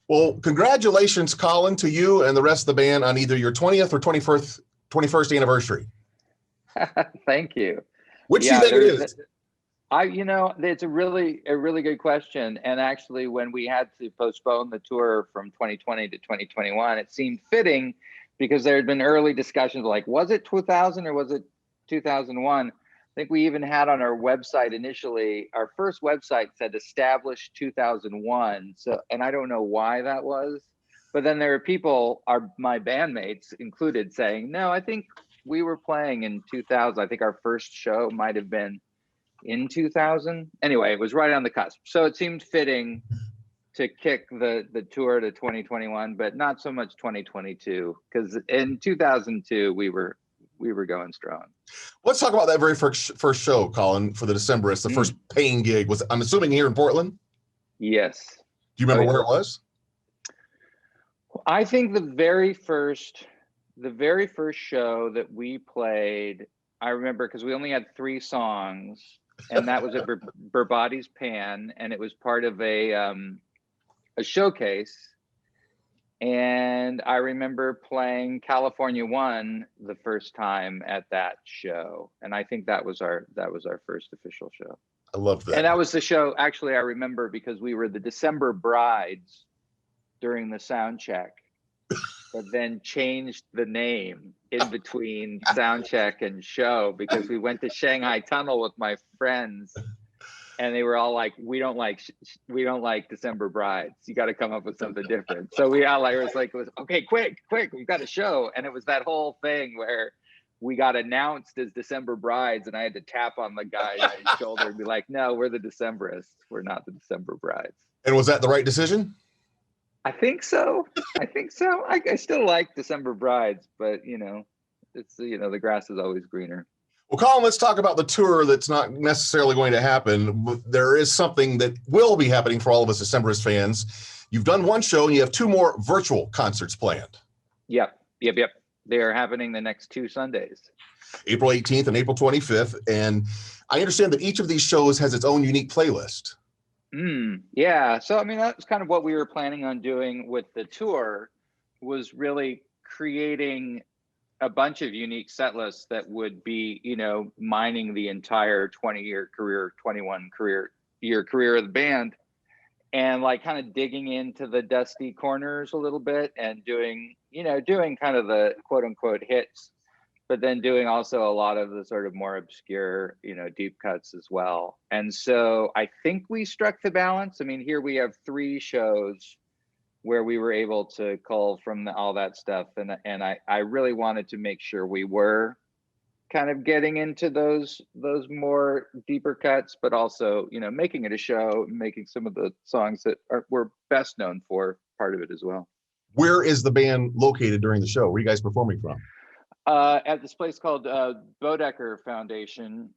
Well, congratulations, Colin, to you and the rest of the band on either your 20th or 21st anniversary. Thank you. Which do you think it is? It's a really good question. And actually, when we had to postpone the tour from 2020 to 2021, it seemed fitting because there had been early discussions like, was it 2000 or was it 2001? I think we even had on our website initially, our first website said established 2001. So, and I don't know why that was, but then there were people, my bandmates included, saying, no, I think we were playing in 2000. I think our first show might have been in 2000. Anyway, it was right on the cusp. So it seemed fitting to kick the tour to 2021, but not so much 2022, because in 2002 we were going strong. Let's talk about that very first show, Colin, for the Decemberists. The first paying gig was, I'm assuming, here in Portland. Yes. Do you remember where it was? I think the very first show that we played, I remember because we only had 3 songs, and that was at Burbati's Pan, and it was part of a showcase. And I remember playing California One the first time at that show, and I think that was our first official show. I love that. And that was the show. Actually, I remember because we were the December Brides during the sound check, but then changed the name in between sound check and show because we went to Shanghai Tunnel with my friends, and they were all like, we don't like December Brides. You got to come up with something different. So we all it was okay, quick, we've got a show. And it was that whole thing where we got announced as December Brides, and I had to tap on the guy's shoulder and be like, no, we're the Decemberists. We're not the December Brides. And was that the right decision? I think so. I still like December Brides, but it's the grass is always greener. Well, Colin, let's talk about the tour that's not necessarily going to happen. There is something that will be happening for all of us Decemberist fans. You've done one show and you have 2 more virtual concerts planned. Yep. They are happening the next 2 Sundays. April 18th and April 25th. And I understand that each of these shows has its own unique playlist. Yeah. So, that's kind of what we were planning on doing with the tour, was really creating a bunch of unique set lists that would be, mining the entire 20-year career, 21-year career of the band, and kind of digging into the dusty corners a little bit and doing kind of the quote unquote hits, but then doing also a lot of the sort of more obscure, deep cuts as well. And so I think we struck the balance. Here we have 3 shows where we were able to cull from all that stuff. And I really wanted to make sure we were kind of getting into those more deeper cuts, but also, making it a show, making some of the songs that we're best known for part of it as well. Where is the band located during the show? Where are you guys performing from? At this place called Bodecker Foundation,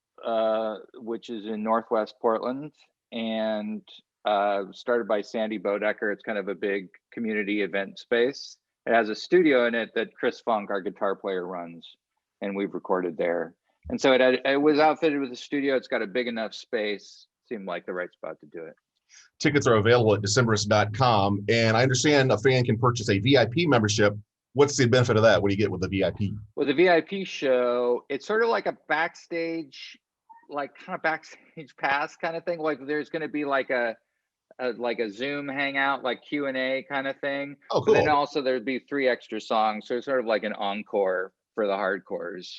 which is in Northwest Portland, and started by Sandy Bodecker. It's kind of a big community event space. It has a studio in it that Chris Funk, our guitar player, runs, and we've recorded there. And so it was outfitted with a studio. It's got a big enough space. Seemed like the right spot to do it. Tickets are available at Decemberists.com, and I understand a fan can purchase a VIP membership. What's the benefit of that? What do you get with the VIP? With the VIP show, it's sort of like a backstage, backstage pass kind of thing. Like there's going to be like a Zoom hangout, like Q&A kind of thing. Oh, cool. But then also there'd be 3 extra songs. So it's sort of like an encore for the hardcores,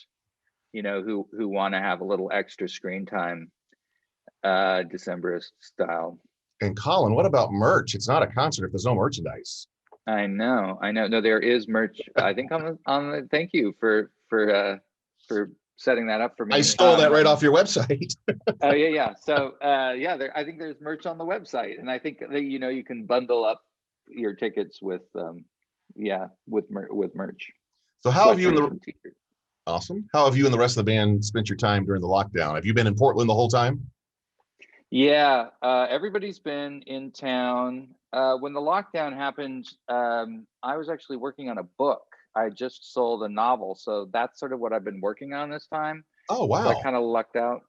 who want to have a little extra screen time, Decemberist style. And Colin, what about merch? It's not a concert if there's no merchandise. I know. No, there is merch. I think on the thank you for setting that up for me. I stole that right off your website. Oh yeah. So I think there's merch on the website, and I think that you can bundle up your tickets with merch. So how have you Awesome. How have you and the rest of the band spent your time during the lockdown? Have you been in Portland the whole time? Yeah, everybody's been in town. When the lockdown happened, I was actually working on a book. I just sold a novel, so that's sort of what I've been working on this time. Oh, wow. So I kind of lucked out.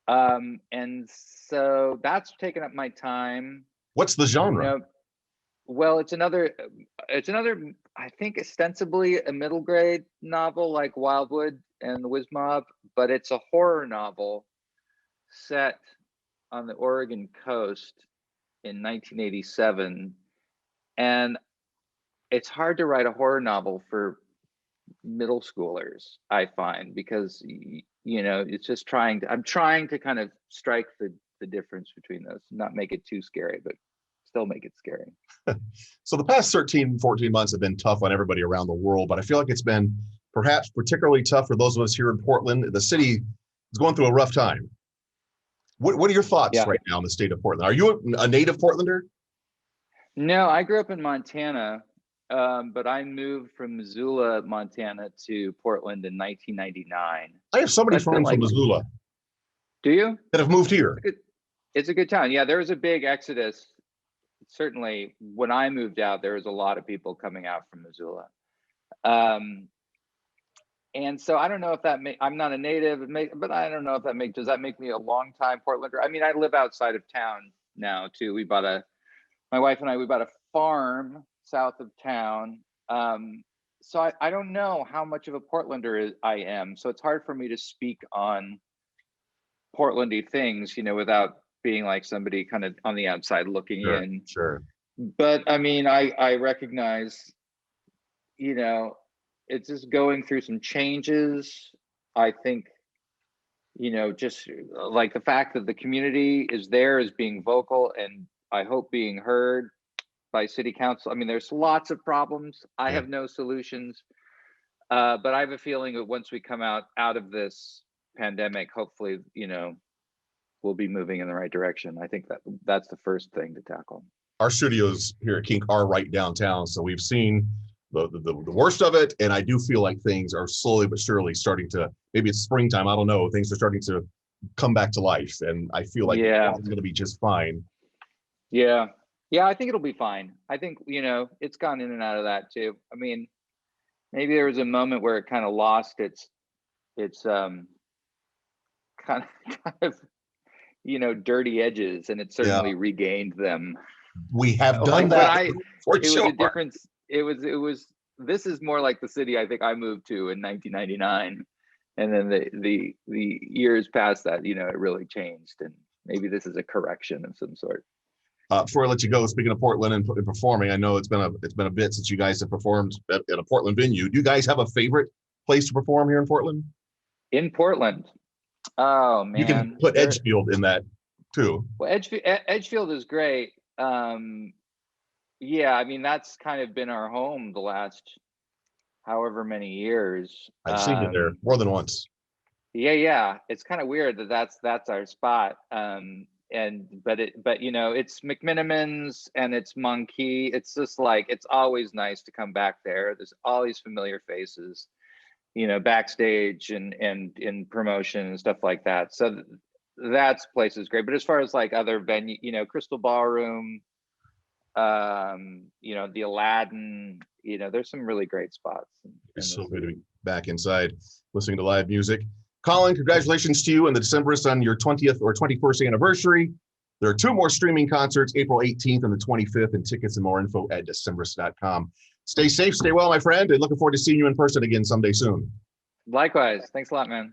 And so that's taken up my time. What's the genre? Well, it's another, I think ostensibly a middle grade novel like Wildwood and the Wiz Mob, but it's a horror novel set on the Oregon coast in 1987. And it's hard to write a horror novel for middle schoolers, I find, because it's just I'm trying to kind of strike the difference between those, not make it too scary, but still make it scary. So the past 13, 14 months have been tough on everybody around the world, but I feel like it's been perhaps particularly tough for those of us here in Portland. The city is going through a rough time. What are your thoughts right now in the state of Portland? Are you a native Portlander? No, I grew up in Montana, but I moved from Missoula, Montana to Portland in 1999. I have so many friends from Missoula. Do you? That have moved here. It's a good town. Yeah, there was a big exodus. Certainly, when I moved out, there was a lot of people coming out from Missoula. And so I don't know if I'm not a native, but I don't know if does that make me a longtime Portlander? I mean, I live outside of town now too. My wife and I, we bought a farm south of town. So I don't know how much of a Portlander I am. So it's hard for me to speak on Portlandy things, without being like somebody kind of on the outside looking in. Sure. But I mean, I recognize, it's just going through some changes. I think, just like the fact that the community is being vocal and I hope being heard by city council. I mean, there's lots of problems. I have no solutions, but I have a feeling that once we come out of this pandemic, hopefully, we'll be moving in the right direction. I think that's the first thing to tackle. Our studios here at KINK are right downtown, so we've seen the worst of it, and I do feel like things are slowly but surely starting to, maybe it's springtime, I don't know, things are starting to come back to life, and I feel like it's going to be just fine. Yeah, I think it'll be fine. I think, it's gone in and out of that too. I mean, maybe there was a moment where it kind of lost its kind of dirty edges, and it certainly regained them. We have done that. It was a difference. It was. This is more like the city I think I moved to in 1999, and then the years past that, it really changed, and maybe this is a correction of some sort. Before I let you go, speaking of Portland and performing, I know it's been a bit since you guys have performed at a Portland venue. Do you guys have a favorite place to perform here in Portland? In Portland, oh man, you can put Edgefield in that too. Well, Edgefield is great. Yeah, I mean, that's kind of been our home the last however many years. I've seen it there more than once. Yeah, it's kind of weird that's our spot. But it's McMinimans and it's Monkey. It's just like, it's always nice to come back there. There's all these familiar faces, backstage and in promotion and stuff like that. So that place is great. But as far as like other venue, Crystal Ballroom, the Aladdin, there's some really great spots. It's so good to be back inside listening to live music. Colin, congratulations to you and the Decemberists on your 20th or 21st anniversary. There are 2 more streaming concerts, April 18th and the 25th, and tickets and more info at Decemberists.com. Stay safe, stay well, my friend, and looking forward to seeing you in person again someday soon. Likewise. Thanks a lot, man.